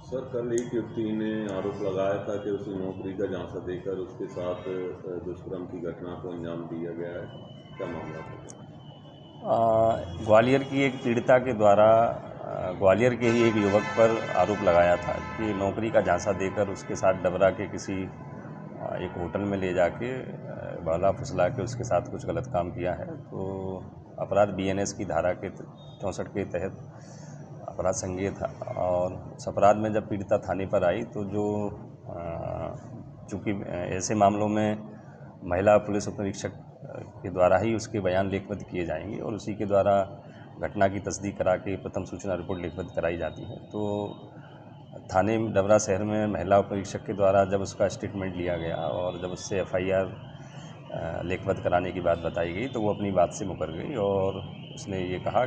Sir, कल एक युवती ने आरोप लगाया था कि उसे नौकरी का झांसा देकर उसके साथ दुष्कर्म की घटना को अंजाम दिया गया है। क्या मामला था? ग्वालियर की एक पीड़िता के द्वारा ग्वालियर के ही एक युवक पर आरोप लगाया था कि नौकरी का झांसा देकर उसके साथ डबरा के किसी एक होटल में ले जाके बहला फुसला के उसके साथ कुछ गलत काम किया है। तो अपराध बीएनएस की धारा के 64 के तहत अपराध संज्ञेय था। और उस अपराध में जब पीड़िता थाने पर आई तो चूँकि ऐसे मामलों में महिला पुलिस उप निरीक्षक के द्वारा ही उसके बयान लेखबद्ध किए जाएंगे और उसी के द्वारा घटना की तस्दीक करा के प्रथम सूचना रिपोर्ट लेखबद्ध कराई जाती है। तो थाने डबरा शहर में महिला उप निरीक्षक के द्वारा जब उसका स्टेटमेंट लिया गया और जब उससे एफआईआर लेखबद्ध कराने की बात बताई गई तो वो अपनी बात से मुकर गई और उसने ये कहा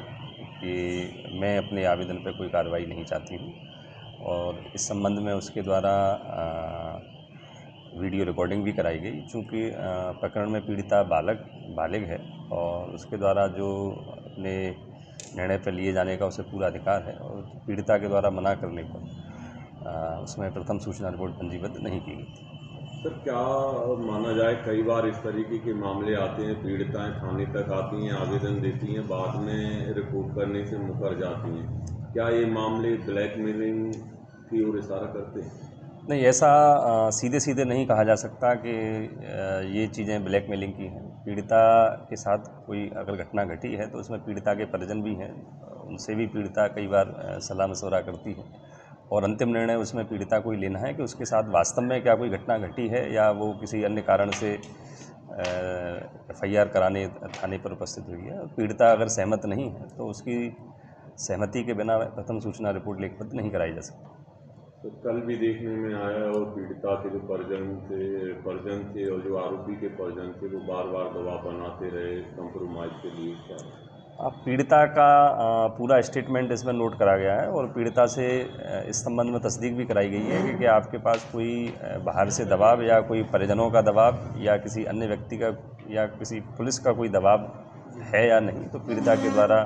कि मैं अपने आवेदन पर कोई कार्रवाई नहीं चाहती हूँ। और इस संबंध में उसके द्वारा वीडियो रिकॉर्डिंग भी कराई गई। चूँकि प्रकरण में पीड़िता बालिग है और उसके द्वारा जो अपने निर्णय पर लिए जाने का उसे पूरा अधिकार है और पीड़िता के द्वारा मना करने पर उसमें प्रथम सूचना रिपोर्ट पंजीबद्ध नहीं की गई थी। सर, क्या माना जाए, कई बार इस तरीके के मामले आते हैं, पीड़िताएं थाने तक आती हैं, आवेदन देती हैं, बाद में रिपोर्ट करने से मुकर जाती हैं। क्या ये मामले ब्लैकमेलिंग की ओर इशारा करते हैं? नहीं, ऐसा सीधे सीधे नहीं कहा जा सकता कि ये चीज़ें ब्लैकमेलिंग की हैं। पीड़िता के साथ कोई अगर घटना घटी है तो उसमें पीड़िता के परिजन भी हैं, उनसे भी पीड़िता कई बार सलाह मशवरा करती है और अंतिम निर्णय उसमें पीड़िता को ही लेना है कि उसके साथ वास्तव में क्या कोई घटना घटी है या वो किसी अन्य कारण से एफआईआर कराने थाने पर उपस्थित हुई है। पीड़िता अगर सहमत नहीं है तो उसकी सहमति के बिना प्रथम सूचना रिपोर्ट लेखबद्ध नहीं कराई जा सकती। तो कल भी देखने में आया और पीड़िता के जो परिजन थे और जो आरोपी के परिजन थे वो बार बार दबाव बनाते रहे कंप्रोमाइज़ के लिए। क्या अब पीड़िता का पूरा स्टेटमेंट इसमें नोट करा गया है और पीड़िता से इस संबंध में तस्दीक भी कराई गई है कि आपके पास कोई बाहर से दबाव या कोई परिजनों का दबाव या किसी अन्य व्यक्ति का या किसी पुलिस का कोई दबाव है या नहीं। तो पीड़िता के द्वारा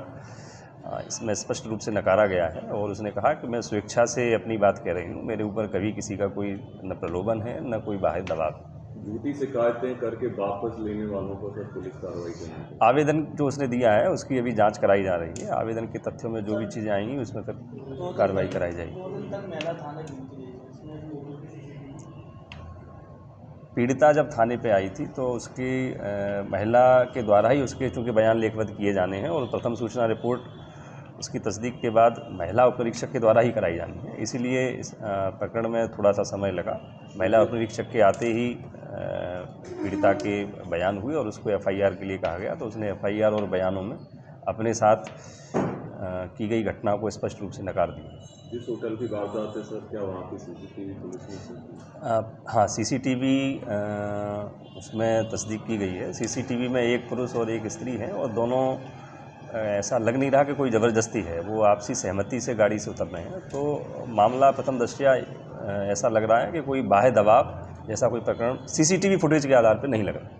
इसमें स्पष्ट रूप से नकारा गया है और उसने कहा कि मैं स्वेच्छा से अपनी बात कह रही हूँ, मेरे ऊपर कभी किसी का कोई न प्रलोभन है न कोई बाहरी दबाव। झूठी शिकायतें करके वापस लेने वालों पर सर पुलिस कार्रवाई करनी चाहिए। आवेदन जो उसने दिया है उसकी अभी जांच कराई जा रही है। आवेदन के तथ्यों में जो भी चीज़ें आएंगी उसमें फिर कार्रवाई कराई जाएगी। पीड़िता जब थाने पे आई थी तो उसकी महिला के द्वारा ही उसके चूँकि बयान लेखबद्ध किए जाने हैं और प्रथम सूचना रिपोर्ट उसकी तस्दीक के बाद महिला उप निरीक्षक के द्वारा ही कराई जानी है, इसीलिए इस प्रकरण में थोड़ा सा समय लगा। महिला उप निरीक्षक के आते ही पीड़िता के बयान हुए और उसको एफआईआर के लिए कहा गया। तो उसने एफआईआर और बयानों में अपने साथ की गई घटना को स्पष्ट रूप से नकार दिया। जिस होटल की वारदात है सर, क्या वहाँ की सीसीटीवी पुलिस ने हाँ, सीसीटीवी उसमें तस्दीक की गई है। सीसीटीवी में एक पुरुष और एक स्त्री हैं और दोनों ऐसा लग नहीं रहा कि कोई ज़बरदस्ती है, वो आपसी सहमति से गाड़ी से उतर रहे हैं। तो मामला प्रथम दृष्टया ऐसा लग रहा है कि कोई बाह्य दबाव जैसा कोई प्रकरण सीसीटीवी फुटेज के आधार पर नहीं लग रहा।